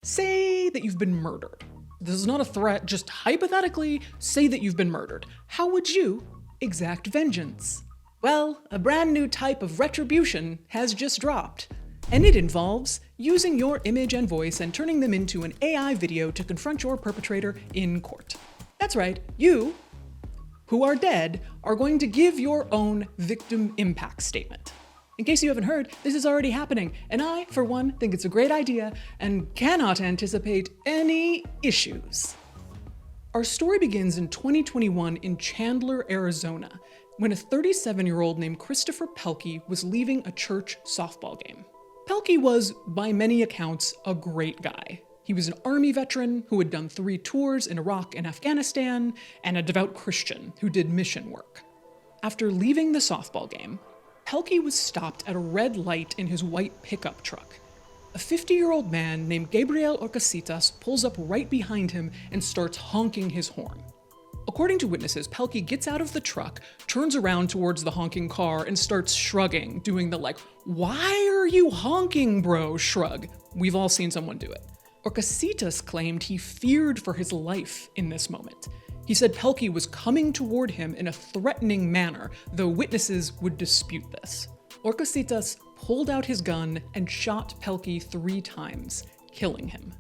Say that you've been murdered. This is not a threat, just hypothetically, say that you've been murdered. How would you exact vengeance? Well, a brand new type of retribution has just dropped, and it involves using your image and voice and turning them into an AI video to confront your perpetrator in court. That's right, you, who are dead, are going to give your own victim impact statement. In case you haven't heard, this is already happening, and I, for one, think it's a great idea and cannot anticipate any issues. Our story begins in 2021 in Chandler, Arizona, when a 37-year-old named Christopher Pelkey was leaving a church softball game. Pelkey was, by many accounts, a great guy. He was an Army veteran who had done 3 tours in Iraq and Afghanistan, and a devout Christian who did mission work. After leaving the softball game, Pelkey was stopped at a red light in his white pickup truck. A 50-year-old man named Gabriel Orcasitas pulls up right behind him and starts honking his horn. According to witnesses, Pelkey gets out of the truck, turns around towards the honking car, and starts shrugging, doing the "why are you honking, bro?" shrug. We've all seen someone do it. Orcasitas claimed he feared for his life in this moment. He said Pelkey was coming toward him in a threatening manner, though witnesses would dispute this. Orcasitas pulled out his gun and shot Pelkey 3 times, killing him.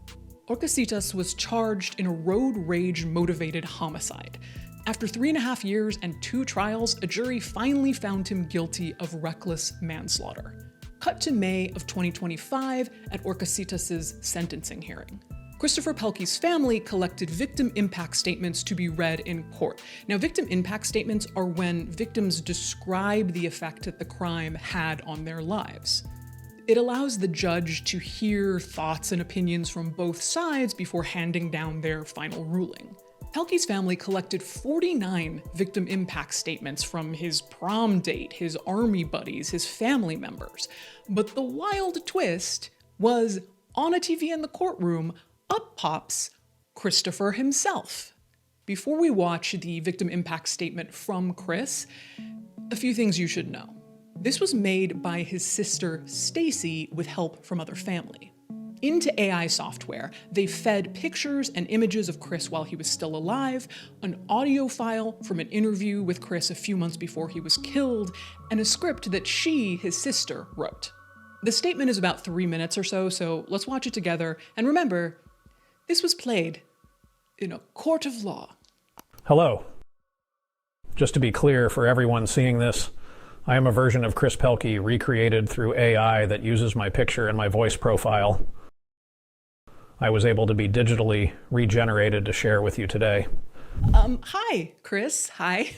Orcasitas was charged in a road rage-motivated homicide. After 3.5 years and 2 trials, a jury finally found him guilty of reckless manslaughter. Cut to May of 2025 at Orcasitas' sentencing hearing. Christopher Pelkey's family collected victim impact statements to be read in court. Now, victim impact statements are when victims describe the effect that the crime had on their lives. It allows the judge to hear thoughts and opinions from both sides before handing down their final ruling. Pelkey's family collected 49 victim impact statements from his prom date, his army buddies, his family members. But the wild twist was, on a TV in the courtroom, up pops Christopher himself. Before we watch the victim impact statement from Chris, a few things you should know. This was made by his sister Stacy with help from other family. Into AI software, they fed pictures and images of Chris while he was still alive, an audio file from an interview with Chris a few months before he was killed, and a script that she, his sister, wrote. The statement is about 3 minutes or so let's watch it together, and remember, this was played in a court of law. Hello. Just to be clear for everyone seeing this, I am a version of Chris Pelkey recreated through AI that uses my picture and my voice profile. I was able to be digitally regenerated to share with you today. Hi, Chris. Hi.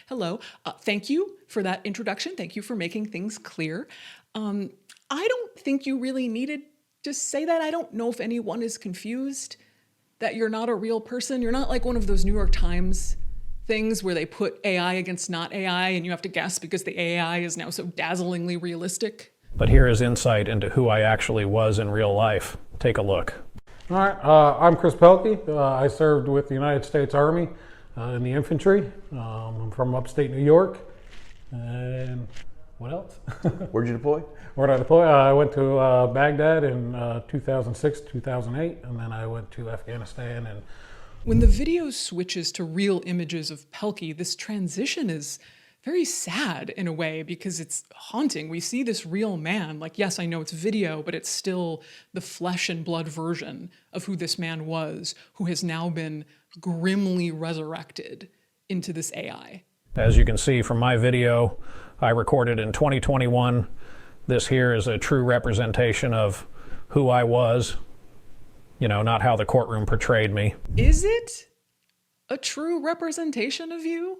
Hello. Thank you for that introduction. Thank you for making things clear. I don't think you really needed to say that. I don't know if anyone is confused that you're not a real person. You're not like one of those New York Times things where they put AI against not AI and you have to guess because the AI is now so dazzlingly realistic. But here is insight into who I actually was in real life. Take a look. All right, I'm Chris Pelkey. I served with the United States Army in the infantry. I'm from upstate New York. And what else? Where'd you deploy? Where'd I deploy? I went to Baghdad in 2006, 2008, and then I went to Afghanistan. And when the video switches to real images of Pelkey, this transition is very sad in a way because it's haunting. We see this real man, yes, I know it's video, but it's still the flesh and blood version of who this man was, who has now been grimly resurrected into this AI. As you can see from my video I recorded in 2021, this here is a true representation of who I was, not how the courtroom portrayed me. Is it a true representation of you?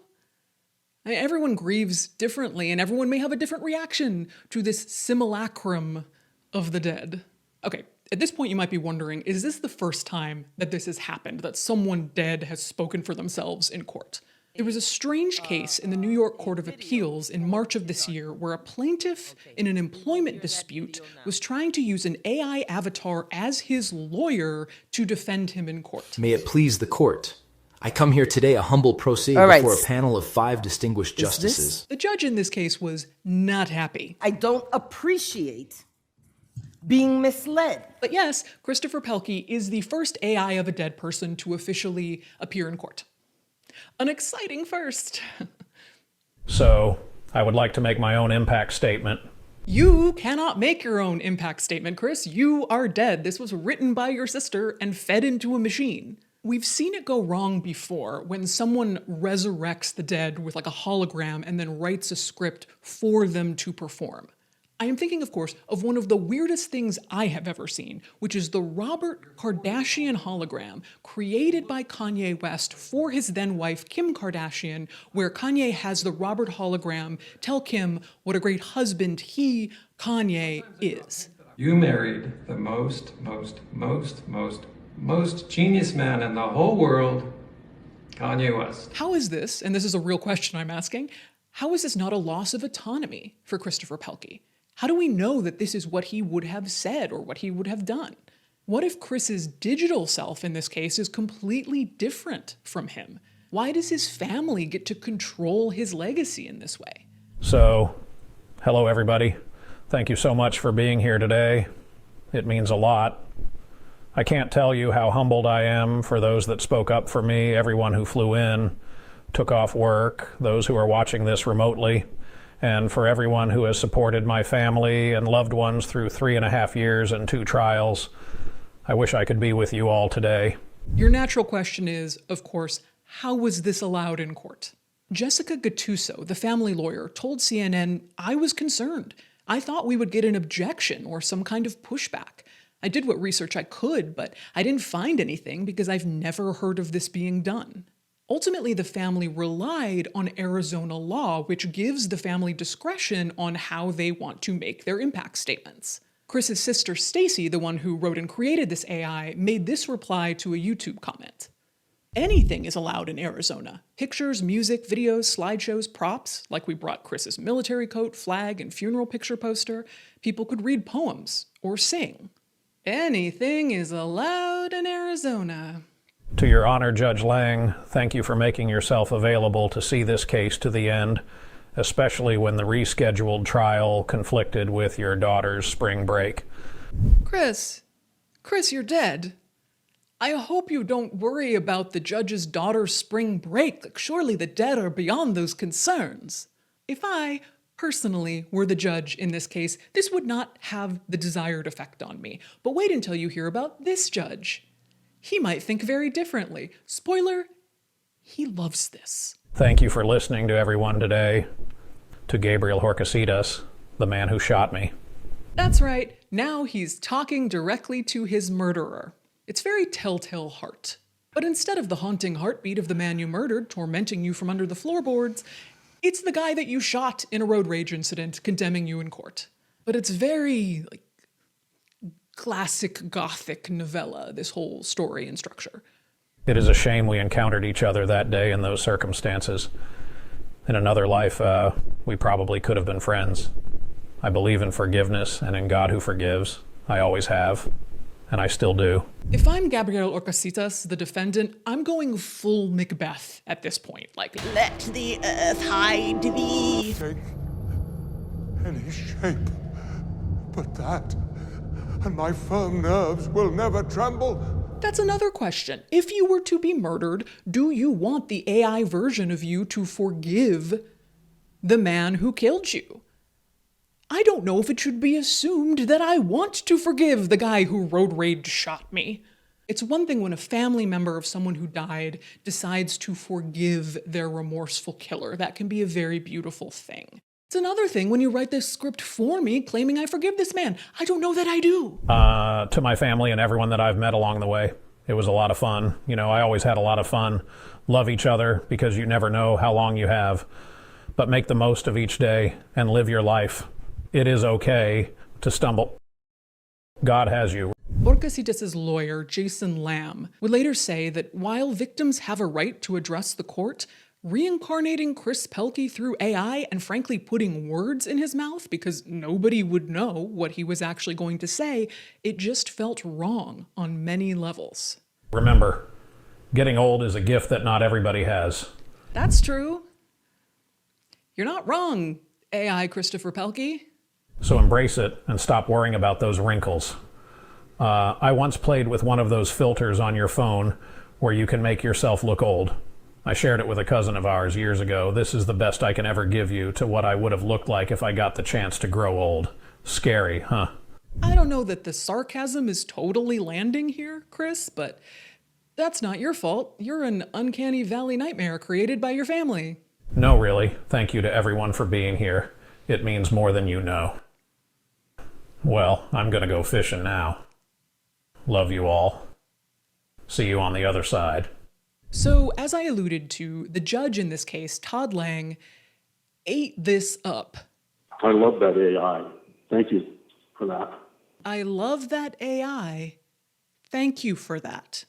I mean, everyone grieves differently, and everyone may have a different reaction to this simulacrum of the dead. Okay, at this point you might be wondering, is this the first time that this has happened, that someone dead has spoken for themselves in court? It was a strange case in the New York Court of Appeals in March of this year where a plaintiff in an employment dispute was trying to use an AI avatar as his lawyer to defend him in court. May it please the court. I come here today a humble pro se before a panel of 5 distinguished justices. The judge in this case was not happy. I don't appreciate being misled. But yes, Christopher Pelkey is the first AI of a dead person to officially appear in court. An exciting first. So, I would like to make my own impact statement. You cannot make your own impact statement, Chris. You are dead. This was written by your sister and fed into a machine. We've seen it go wrong before when someone resurrects the dead with like a hologram and then writes a script for them to perform. I am thinking, of course, of one of the weirdest things I have ever seen, which is the Robert Kardashian hologram created by Kanye West for his then-wife Kim Kardashian, where Kanye has the Robert hologram tell Kim what a great husband he, Kanye, is. You married the most genius man in the whole world, Kanye West. How is this, and this is a real question I'm asking, how is this not a loss of autonomy for Christopher Pelkey? How do we know that this is what he would have said or what he would have done? What if Chris's digital self in this case is completely different from him? Why does his family get to control his legacy in this way? So, hello everybody. Thank you so much for being here today. It means a lot. I can't tell you how humbled I am for those that spoke up for me, everyone who flew in, took off work, those who are watching this remotely, and for everyone who has supported my family and loved ones through 3.5 years and 2 trials. I wish I could be with you all today. Your natural question is, of course, how was this allowed in court? Jessica Gattuso, the family lawyer, told CNN, "I was concerned. I thought we would get an objection or some kind of pushback. I did what research I could, but I didn't find anything because I've never heard of this being done." Ultimately, the family relied on Arizona law, which gives the family discretion on how they want to make their impact statements. Chris's sister Stacy, the one who wrote and created this AI, made this reply to a YouTube comment. Anything is allowed in Arizona. Pictures, music, videos, slideshows, props, like we brought Chris's military coat, flag, and funeral picture poster. People could read poems or sing. Anything is allowed in Arizona. To Your Honor, Judge Lang, thank you for making yourself available to see this case to the end, especially when the rescheduled trial conflicted with your daughter's spring break. Chris, you're dead. I hope you don't worry about the judge's daughter's spring break. Like, surely the dead are beyond those concerns. If I, personally, were the judge in this case, this would not have the desired effect on me. But wait until you hear about this judge. He might think very differently. Spoiler, he loves this. Thank you for listening to everyone today. To Gabriel Horcasitas, the man who shot me. That's right. Now he's talking directly to his murderer. It's very telltale heart. But instead of the haunting heartbeat of the man you murdered tormenting you from under the floorboards, it's the guy that you shot in a road rage incident condemning you in court. But it's very, classic Gothic novella, this whole story and structure. It is a shame we encountered each other that day in those circumstances. In another life, we probably could have been friends. I believe in forgiveness and in God who forgives. I always have, and I still do. If I'm Gabriel Horcasitas, the defendant, I'm going full Macbeth at this point. Let the earth hide thee. Take any shape but that, and my firm nerves will never tremble. That's another question. If you were to be murdered, do you want the AI version of you to forgive the man who killed you? I don't know if it should be assumed that I want to forgive the guy who road rage shot me. It's one thing when a family member of someone who died decides to forgive their remorseful killer. That can be a very beautiful thing. It's another thing when you write this script for me claiming I forgive this man. I don't know that I do. To my family and everyone that I've met along the way, it was a lot of fun. I always had a lot of fun. Love each other because you never know how long you have. But make the most of each day and live your life. It is okay to stumble. God has you. Horcasitas' lawyer, Jason Lamb, would later say that while victims have a right to address the court, reincarnating Chris Pelkey through AI and frankly putting words in his mouth because nobody would know what he was actually going to say, it just felt wrong on many levels. Remember, getting old is a gift that not everybody has. That's true. You're not wrong, AI Christopher Pelkey. So embrace it and stop worrying about those wrinkles. I once played with one of those filters on your phone where you can make yourself look old. I shared it with a cousin of ours years ago. This is the best I can ever give you to what I would have looked like if I got the chance to grow old. Scary, huh? I don't know that the sarcasm is totally landing here, Chris, but that's not your fault. You're an uncanny valley nightmare created by your family. No, really. Thank you to everyone for being here. It means more than you know. Well, I'm gonna go fishing now. Love you all. See you on the other side. So, as I alluded to, the judge in this case, Todd Lang, ate this up. I love that AI. Thank you for that. I love that AI. Thank you for that.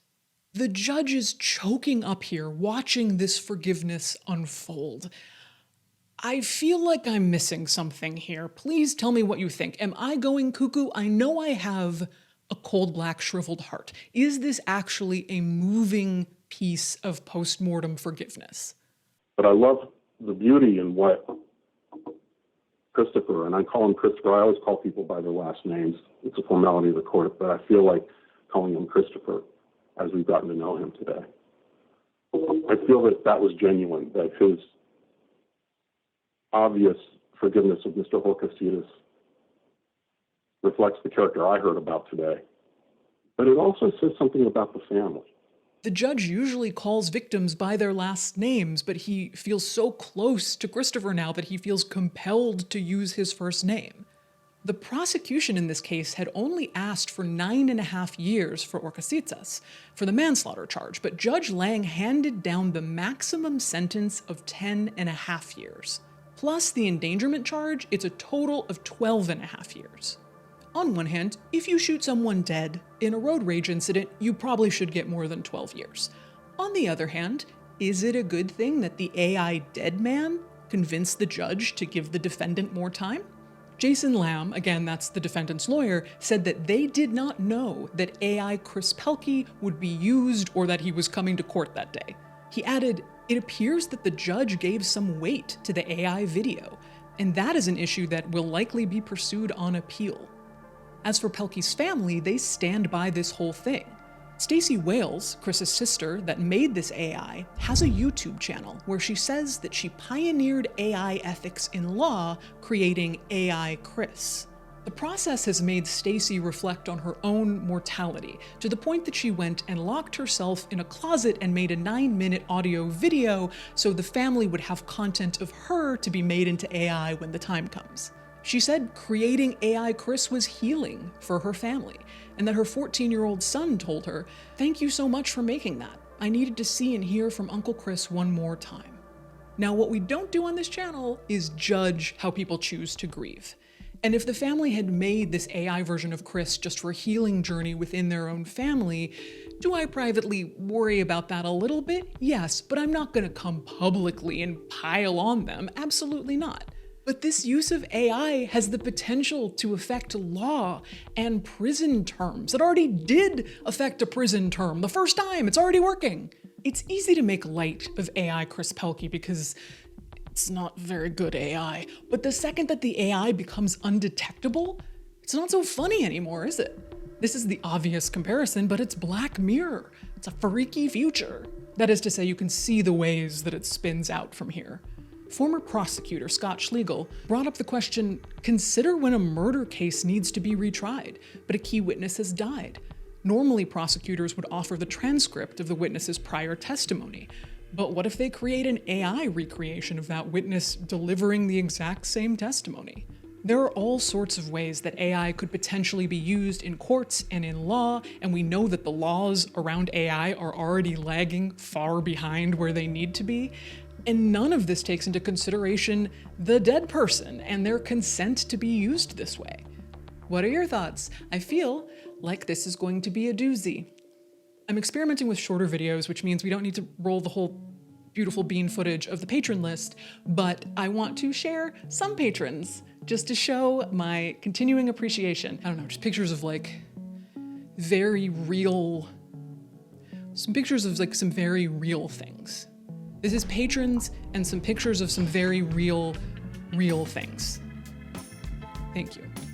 The judge is choking up here, watching this forgiveness unfold. I feel like I'm missing something here. Please tell me what you think. Am I going cuckoo? I know I have a cold, black, shriveled heart. Is this actually a moving piece of post-mortem forgiveness? But I love the beauty in what Christopher, and I call him Christopher. I always call people by their last names. It's a formality of the court, but I feel like calling him Christopher as we've gotten to know him today. I feel that that was genuine, that his obvious forgiveness of Mr. Horcasitas reflects the character I heard about today. But it also says something about the family. The judge usually calls victims by their last names, but he feels so close to Christopher now that he feels compelled to use his first name. The prosecution in this case had only asked for 9.5 years for Horcasitas, for the manslaughter charge, but Judge Lang handed down the maximum sentence of 10.5 years. Plus the endangerment charge, it's a total of 12.5 years. On one hand, if you shoot someone dead in a road rage incident, you probably should get more than 12 years. On the other hand, is it a good thing that the AI dead man convinced the judge to give the defendant more time? Jason Lamb, again that's the defendant's lawyer, said that they did not know that AI Chris Pelkey would be used or that he was coming to court that day. He added, it appears that the judge gave some weight to the AI video, and that is an issue that will likely be pursued on appeal. As for Pelkey's family, they stand by this whole thing. Stacey Wales, Chris's sister that made this AI, has a YouTube channel where she says that she pioneered AI ethics in law, creating AI Chris. The process has made Stacey reflect on her own mortality, to the point that she went and locked herself in a closet and made a 9-minute audio video so the family would have content of her to be made into AI when the time comes. She said creating AI Chris was healing for her family, and that her 14-year-old son told her, "Thank you so much for making that. I needed to see and hear from Uncle Chris one more time." Now, what we don't do on this channel is judge how people choose to grieve. And if the family had made this AI version of Chris just for a healing journey within their own family, do I privately worry about that a little bit? Yes, but I'm not gonna come publicly and pile on them. Absolutely not. But this use of AI has the potential to affect law and prison terms. It already did affect a prison term the first time. It's already working. It's easy to make light of AI Chris Pelkey because it's not very good AI. But the second that the AI becomes undetectable, it's not so funny anymore, is it? This is the obvious comparison, but it's Black Mirror. It's a freaky future. That is to say, you can see the ways that it spins out from here. Former prosecutor Scott Schlegel brought up the question, consider when a murder case needs to be retried, but a key witness has died. Normally, prosecutors would offer the transcript of the witness's prior testimony, but what if they create an AI recreation of that witness delivering the exact same testimony? There are all sorts of ways that AI could potentially be used in courts and in law, and we know that the laws around AI are already lagging far behind where they need to be. And none of this takes into consideration the dead person and their consent to be used this way. What are your thoughts? I feel like this is going to be a doozy. I'm experimenting with shorter videos, which means we don't need to roll the whole beautiful bean footage of the patron list, but I want to share some patrons just to show my continuing appreciation. I don't know, just pictures of like very real, some pictures of like some very real things. This is patrons and some pictures of some very real things. Thank you.